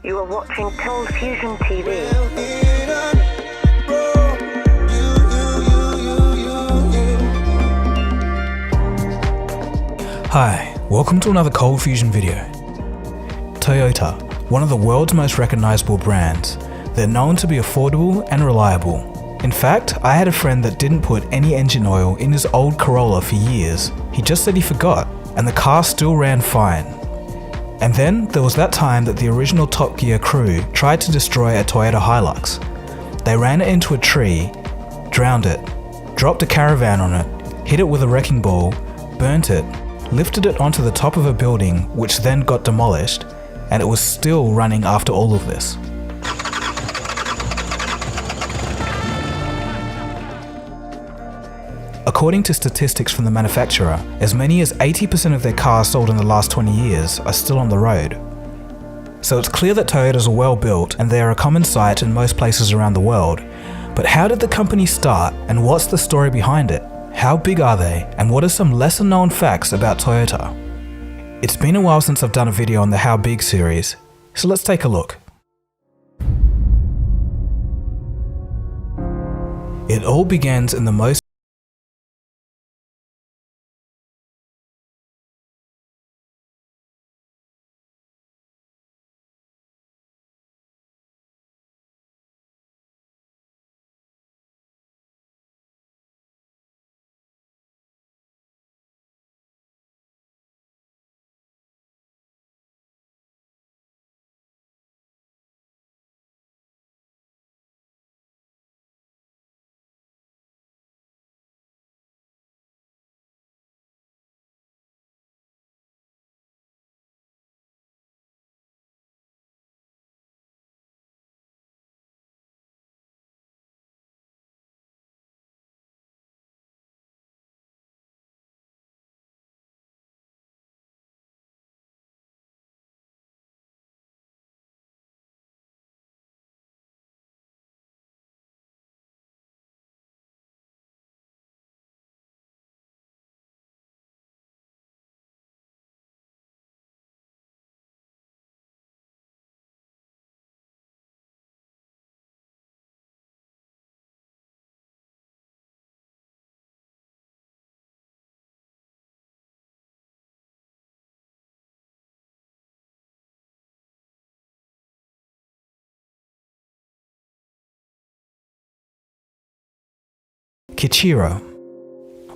You are watching ColdFusion TV. Hi, welcome to another ColdFusion video. Toyota, one of the world's most recognizable brands. They're known to be affordable and reliable. In fact, I had a friend that didn't put any engine oil in his old Corolla for years. He just said he forgot, and the car still ran fine. And then there was that time that the original Top Gear crew tried to destroy a Toyota Hilux. They ran it into a tree, drowned it, dropped a caravan on it, hit it with a wrecking ball, burnt it, lifted it onto the top of a building which then got demolished, and it was still running after all of this. According to statistics from the manufacturer, as many as 80% of their cars sold in the last 20 years are still on the road. So it's clear that Toyotas are well built and they are a common sight in most places around the world. But how did the company start, and what's the story behind it? How big are they, and what are some lesser known facts about Toyota? It's been a while since I've done a video on the How Big series, so let's take a look. It all begins in the most Kichiro.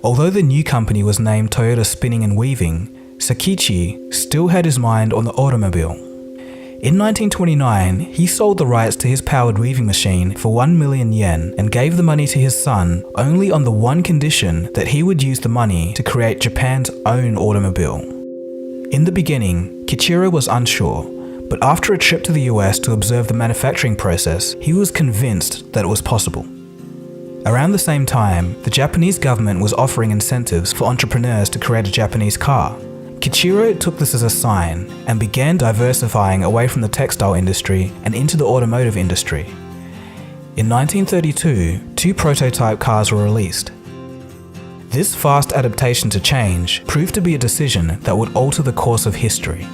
Although the new company was named Toyota Spinning and Weaving, Sakichi still had his mind on the automobile. In 1929, he sold the rights to his powered weaving machine for 1 million yen and gave the money to his son only on the one condition that he would use the money to create Japan's own automobile. In the beginning, Kichiro was unsure, but after a trip to the US to observe the manufacturing process, he was convinced that it was possible. Around the same time, the Japanese government was offering incentives for entrepreneurs to create a Japanese car. Kichiro took this as a sign and began diversifying away from the textile industry and into the automotive industry. In 1932, 2 prototype cars were released. This fast adaptation to change proved to be a decision that would alter the course of history.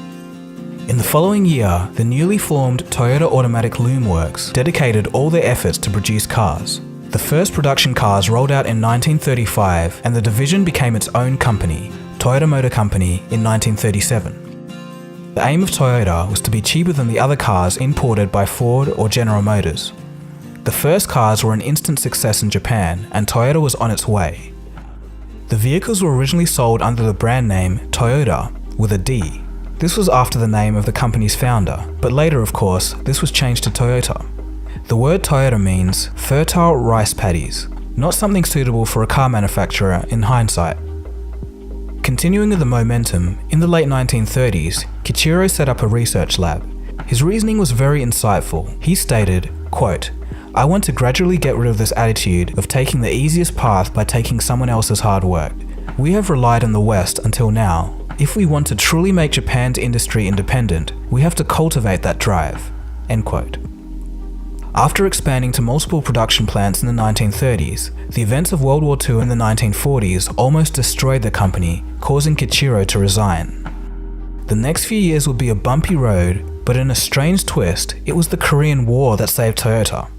In the following year, the newly formed Toyota Automatic Loom Works dedicated all their efforts to produce cars. The first production cars rolled out in 1935, and the division became its own company, Toyota Motor Company, in 1937. The aim of Toyota was to be cheaper than the other cars imported by Ford or General Motors. The first cars were an instant success in Japan, and Toyota was on its way. The vehicles were originally sold under the brand name Toyota with a D. This was after the name of the company's founder, but later, of course, this was changed to Toyota. The word Toyota means fertile rice paddies, not something suitable for a car manufacturer in hindsight. Continuing with the momentum, in the late 1930s, Kichiro set up a research lab. His reasoning was very insightful. He stated, quote, "I want to gradually get rid of this attitude of taking the easiest path by taking someone else's hard work. We have relied on the West until now. If we want to truly make Japan's industry independent, we have to cultivate that drive." End quote. After expanding to multiple production plants in the 1930s, the events of World War II in the 1940s almost destroyed the company, causing Kichiro to resign. The next few years would be a bumpy road, But in a strange twist, it was the Korean War that saved Toyota.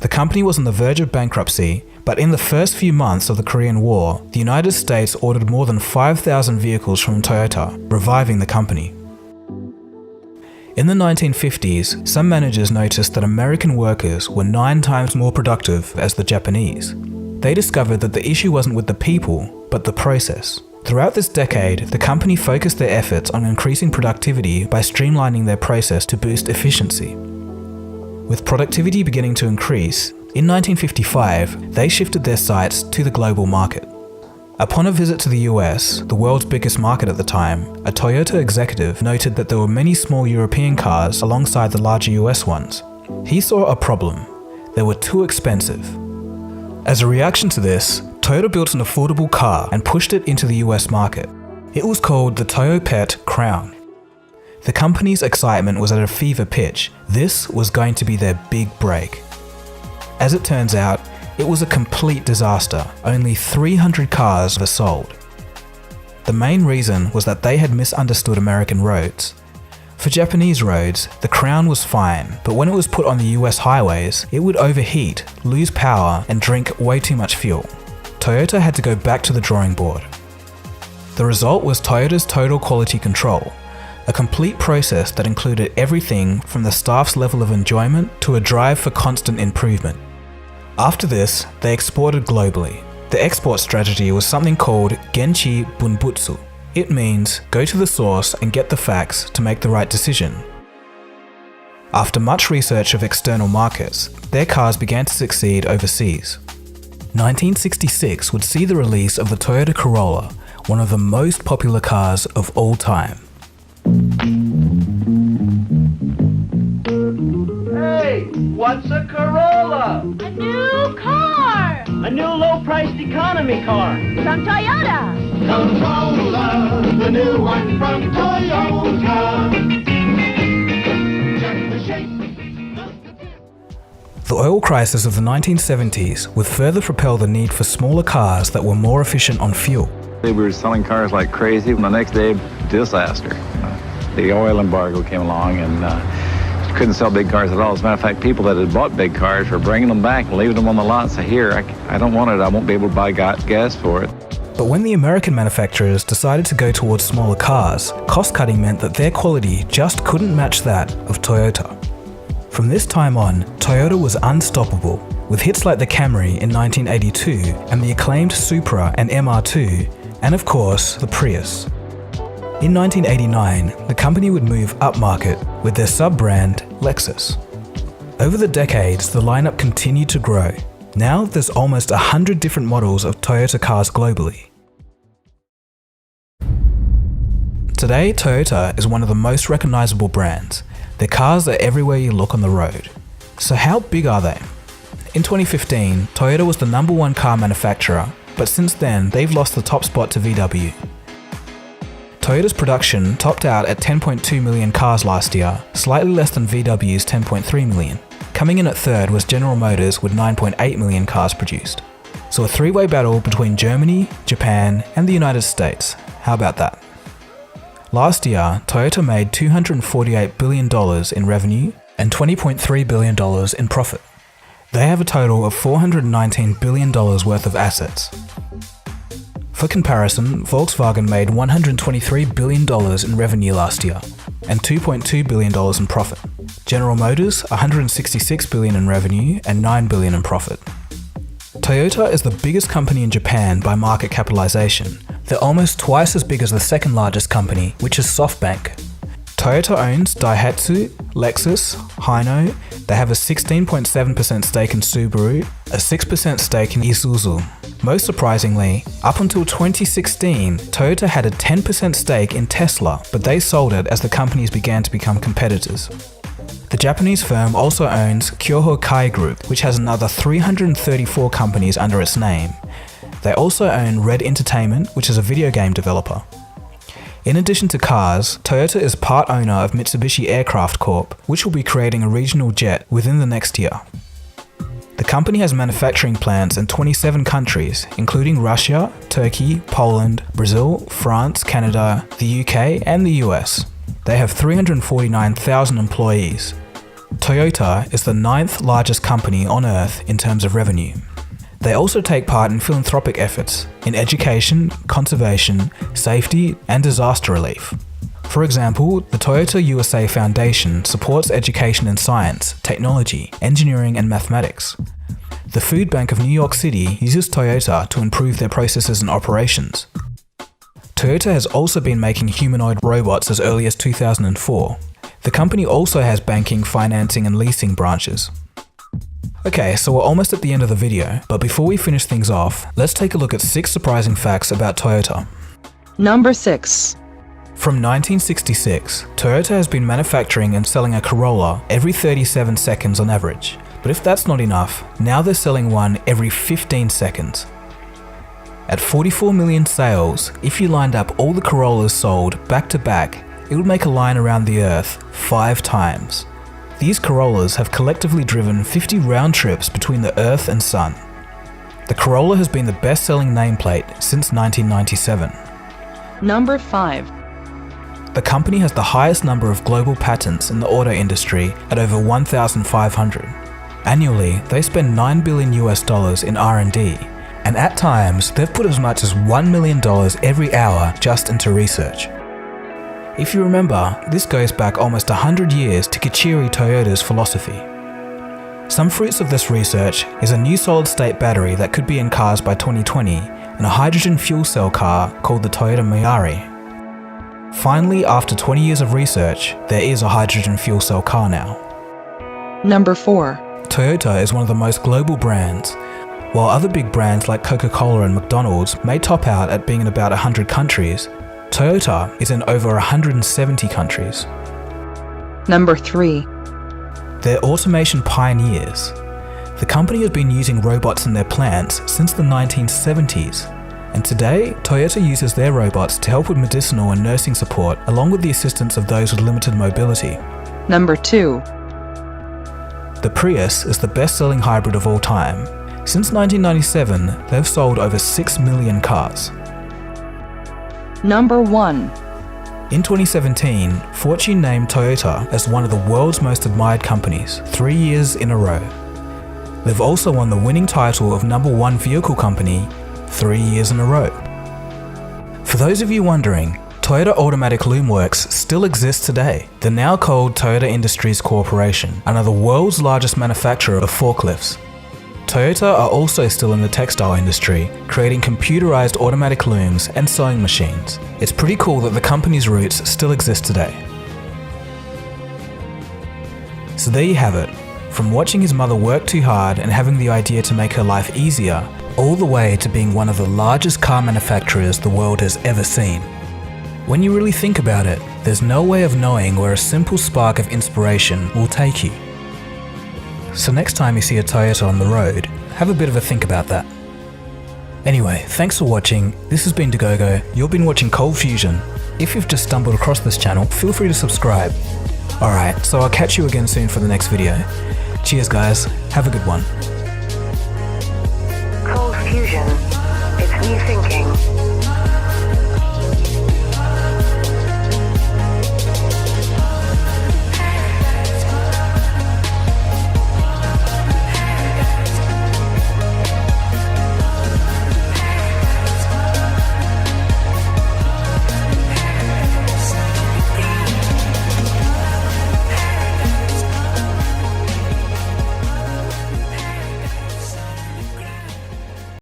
The company was on the verge of bankruptcy, but in the first few months of the Korean War, the United States ordered more than 5,000 vehicles from Toyota, reviving the company. In the 1950s, some managers noticed that American workers were 9 times more productive as the Japanese. They discovered that the issue wasn't with the people, but the process. Throughout this decade, the company focused their efforts on increasing productivity by streamlining their process to boost efficiency. With productivity beginning to increase, in 1955, they shifted their sights to the global market. Upon a visit to the US, the world's biggest market at the time, a Toyota executive noted that there were many small European cars alongside the larger US ones. He saw a problem. They were too expensive. As a reaction to this, Toyota built an affordable car and pushed it into the US market. It was called the Toyopet Crown. The company's excitement was at a fever pitch. This was going to be their big break. As it turns out, it was a complete disaster. Only 300 cars were sold. The main reason was that they had misunderstood American roads. For Japanese roads, the Crown was fine, but when it was put on the US highways, it would overheat, lose power, and drink way too much fuel. Toyota had to go back to the drawing board. The result was Toyota's Total Quality Control, a complete process that included everything from the staff's level of enjoyment to a drive for constant improvement. After this, they exported globally. The export strategy was something called Genchi Bunbutsu. It means go to the source and get the facts to make the right decision. After much research of external markets, their cars began to succeed overseas. 1966 would see the release of the Toyota Corolla, one of the most popular cars of all time. Hey, what's a Corolla? A new car! A new low-priced economy car. From Toyota! Corolla, the new one from Toyota. Check the shape. The oil crisis of the 1970s would further propel the need for smaller cars that were more efficient on fuel. We were selling cars like crazy, and the next day, disaster. The oil embargo came along, and couldn't sell big cars at all. As a matter of fact, people that had bought big cars were bringing them back and leaving them on the lot and say, here, I don't want it, I won't be able to buy gas for it. But when the American manufacturers decided to go towards smaller cars, cost-cutting meant that their quality just couldn't match that of Toyota. From this time on, Toyota was unstoppable, with hits like the Camry in 1982 and the acclaimed Supra and MR2, and of course, the Prius. In 1989, the company would move upmarket with their sub-brand Lexus. Over the decades, the lineup continued to grow. Now there's almost 100 different models of Toyota cars globally. Today, Toyota is one of the most recognizable brands. Their cars are everywhere you look on the road. So how big are they? In 2015, Toyota was the #1 car manufacturer, but since then, they've lost the top spot to VW. Toyota's production topped out at 10.2 million cars last year, slightly less than VW's 10.3 million. Coming in at third was General Motors with 9.8 million cars produced. So a three-way battle between Germany, Japan, and the United States. How about that? Last year, Toyota made $248 billion in revenue and $20.3 billion in profit. They have a total of $419 billion worth of assets. For comparison, Volkswagen made $123 billion in revenue last year and $2.2 billion in profit. General Motors, $166 billion in revenue and $9 billion in profit. Toyota is the biggest company in Japan by market capitalization. They're almost twice as big as the second largest company, which is SoftBank. Toyota owns Daihatsu, Lexus, Hino. They have a 16.7% stake in Subaru, a 6% stake in Isuzu. Most surprisingly, up until 2016, Toyota had a 10% stake in Tesla, but they sold it as the companies began to become competitors. The Japanese firm also owns Kyoho Kai Group, which has another 334 companies under its name. They also own Red Entertainment, which is a video game developer. In addition to cars, Toyota is part owner of Mitsubishi Aircraft Corp, which will be creating a regional jet within the next year. The company has manufacturing plants in 27 countries, including Russia, Turkey, Poland, Brazil, France, Canada, the UK, and the US. They have 349,000 employees. Toyota is the 9th largest company on Earth in terms of revenue. They also take part in philanthropic efforts in education, conservation, safety, and disaster relief. For example, the Toyota USA Foundation supports education in science, technology, engineering, and mathematics. The Food Bank of New York City uses Toyota to improve their processes and operations. Toyota has also been making humanoid robots as early as 2004. The company also has banking, financing, and leasing branches. Okay, so we're almost at the end of the video, but before we finish things off, let's take a look at 6 surprising facts about Toyota. Number 6. From 1966, Toyota has been manufacturing and selling a Corolla every 37 seconds on average. But if that's not enough, now they're selling one every 15 seconds. At 44 million sales, if you lined up all the Corollas sold back to back, it would make a line around the Earth 5 times. These Corollas have collectively driven 50 round trips between the Earth and Sun. The Corolla has been the best-selling nameplate since 1997. Number 5. The company has the highest number of global patents in the auto industry at over 1,500. Annually, they spend $9 billion in R&D, and at times, they've put as much as $1 million every hour just into research. If you remember, this goes back almost 100 years to Kiichiro Toyoda's philosophy. Some fruits of this research is a new solid-state battery that could be in cars by 2020 and a hydrogen fuel cell car called the Toyota Mirai. Finally, after 20 years of research, there is a hydrogen fuel cell car now. Number 4. Toyota is one of the most global brands. While other big brands like Coca-Cola and McDonald's may top out at being in about 100 countries, Toyota is in over 170 countries. Number 3. They're automation pioneers. The company has been using robots in their plants since the 1970s, and today, Toyota uses their robots to help with medicinal and nursing support along with the assistance of those with limited mobility. Number 2. The Prius is the best-selling hybrid of all time. Since 1997, they've sold over 6 million cars. Number 1. In 2017, Fortune named Toyota as one of the world's most admired companies 3 years in a row. They've also won the winning title of #1 vehicle company 3 years in a row. For those of you wondering, Toyota Automatic Loom Works still exists today. They're now called Toyota Industries Corporation and are the world's largest manufacturer of forklifts. Toyota are also still in the textile industry, creating computerized automatic looms and sewing machines. It's pretty cool that the company's roots still exist today. So there you have it. From watching his mother work too hard and having the idea to make her life easier, all the way to being one of the largest car manufacturers the world has ever seen. When you really think about it, there's no way of knowing where a simple spark of inspiration will take you. So next time you see a Toyota on the road, have a bit of a think about that. Anyway, thanks for watching. This has been Dagogo. You've been watching ColdFusion. If you've just stumbled across this channel, feel free to subscribe. Alright, so I'll catch you again soon for the next video. Cheers guys, have a good one. ColdFusion. It's new thinking.